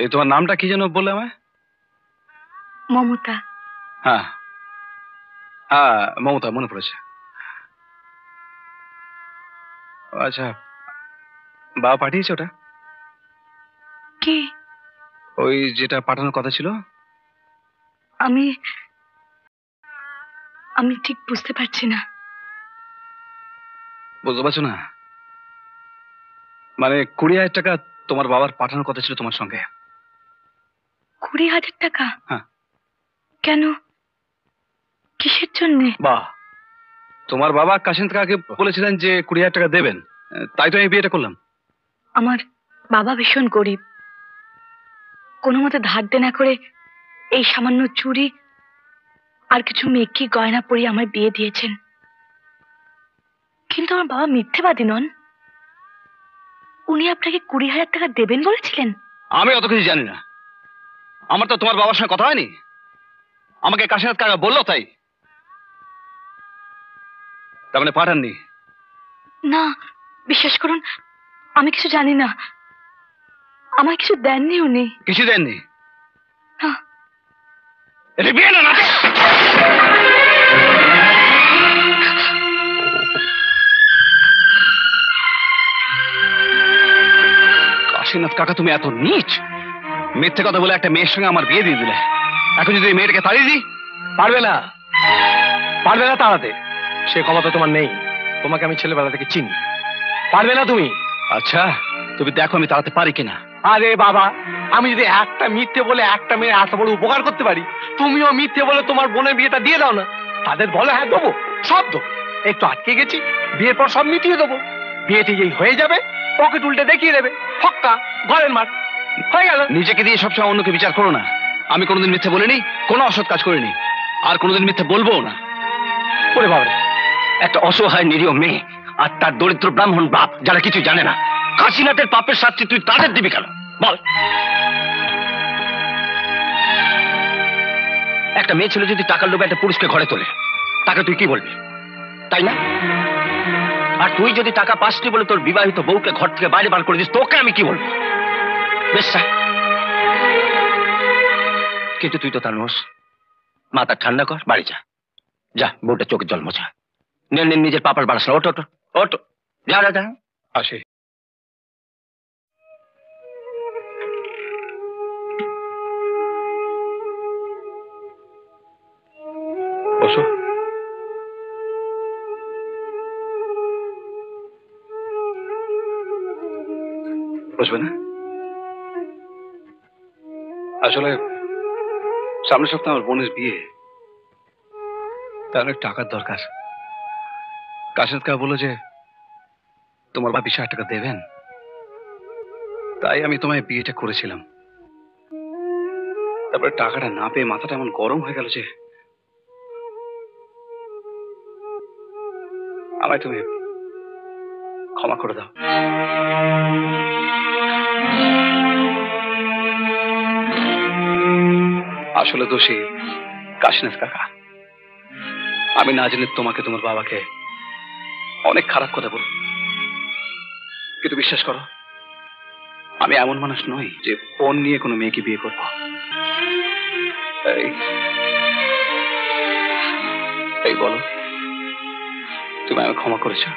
এই তোমার নামটা কি যেন বললে আমায়? মমতা। হ্যাঁ হ্যাঁ, মমতা, মনে পড়েছে। আচ্ছা, বাবা পাঠিয়েছে ওটা? কি? ওই যেটা পাঠানোর কথা ছিল। আমি আমি ঠিক বুঝতে পারছি না। বুঝতে পারছো না? মানে 20,000 টাকা তোমার বাবার পাঠানোর কথা ছিল তোমার সঙ্গে। 20,000 টাকা? হ্যাঁ। কেন? কিসের জন্য? বাহ, তোমার বাবা কাশিম কাকাকে বলেছিলেন যে 20,000 টাকা দেবেন, তাই তো আমি বিয়েটা করলাম। আমার বাবা ভীষণ গরিব, কোনো মতে ধার দেনা করে এই সামান্য চুড়ি আর কিছু মেকি গয়না পরিয়ে আমার বিয়ে দিয়েছেন। কিন্তু আমার বাবা মিথ্যেবাদী নন। উনি আপনাকে 20,000 টাকা দেবেন বলেছিলেন? আমি অত কিছু জানি না, আমার তো তোমার বাবার সঙ্গে কথা হয়নি। আমাকে কাশিনাথ কাকা বললো তাই। তার মানে পাঠাননি? না, বিশ্বাস করুন, আমি কিছু জানি না। আমার কিছু দেননি উনি। কিছু দেননি? না। এটা বিয়ে না। কাশীনাথ কাকা, তুমি এত নীচ! মিথ্যে কথা বলে একটা মেয়ের সঙ্গে আমার বিয়ে দিয়ে দিলে। এখন যদি এই মেয়েটাকে তাড়িয়ে দিই? পারবে না, পারবে না তাড়াতে। সে ক্ষমতা তোমার নেই। তোমাকে আমি ছেলেবেলা থেকে চিনি। পারবে না তুমি। আচ্ছা, তুমি দেখো আমি তাড়াতে পারি কিনা। আরে বাবা, আমি যদি একটা মিথ্যে বলে একটা মেয়ে এত বড় উপকার করতে পারি, তুমিও মিথ্যে বলে তোমার বোনের বিয়েটা দিয়ে দাও না। তাদের বলো হ্যাঁ দেবো, সব দেবো। একটু আটকে গেছি, বিয়ের পর সব মিটিয়ে দেবো। বিয়েটি যেই হয়ে যাবে, পকেট উল্টে দেখিয়ে দেবে, ফক্কা ঘরের মাঠ হয়ে গেল। নিজেকে দিয়ে সবসময় অন্যকে বিচার করো না। আমি কোনোদিন মিথ্যে বলিনি, কোনো অসৎ কাজ করিনি, আর কোনোদিন মিথ্যে বলবোও না। ওরে বাবারে, একটা অসহায় নিরীহ মেয়ে আর তার দরিদ্র ব্রাহ্মণ বাপ, যারা কিছু জানে না, কাশীনাথের পাপের শাস্তি তুই তাদের দিবি কেন বল? একটা মেয়ে ছেলে যদি টাকার লোভে একটা পুরুষকে ঘরে তোলে, তাকে তুই কি বলবি, তাই না? আর তুই যদি টাকা পাসনি বলে তোর বিবাহিত বউকে ঘর থেকে বাইরে বার করে দিস, তোকে আমি কি বলবো? বেশ, কিন্তু তুই তো তার নোস। মাথা ঠান্ডা কর, বাড়ি যা। যা, বউটা চোখের জল মোছা। নিজের পাপার বাড়াস না। ওটো ওটো ওটো, যা যা যা। আসে। বসো। বসবে না? আসলে সামনের সপ্তাহে আমার বোনের বিয়ে, তার অনেক টাকার দরকার। কাশীনাথ কাকা বললো যে তোমার বাবা 20,000 টাকা দেবেন, তাই আমি তোমায় বিয়েটা করেছিলাম। তারপরে টাকাটা না পেয়ে মাথাটা এমন গরম হয়ে গেল যে আমায় তুমি ক্ষমা করে দাও। আসলে দোষী কাশীনাথ কাকা। আমি না জেনে তোমাকে, তোমার বাবাকে অনেক খারাপ কথা বলি, কিন্তু বিশ্বাস করো, আমি এমন মানুষ নই যে ফোন নিয়ে কোনো মেয়েকে বিয়ে করবো। এই বলো, তুমি আমাকে ক্ষমা করেছো?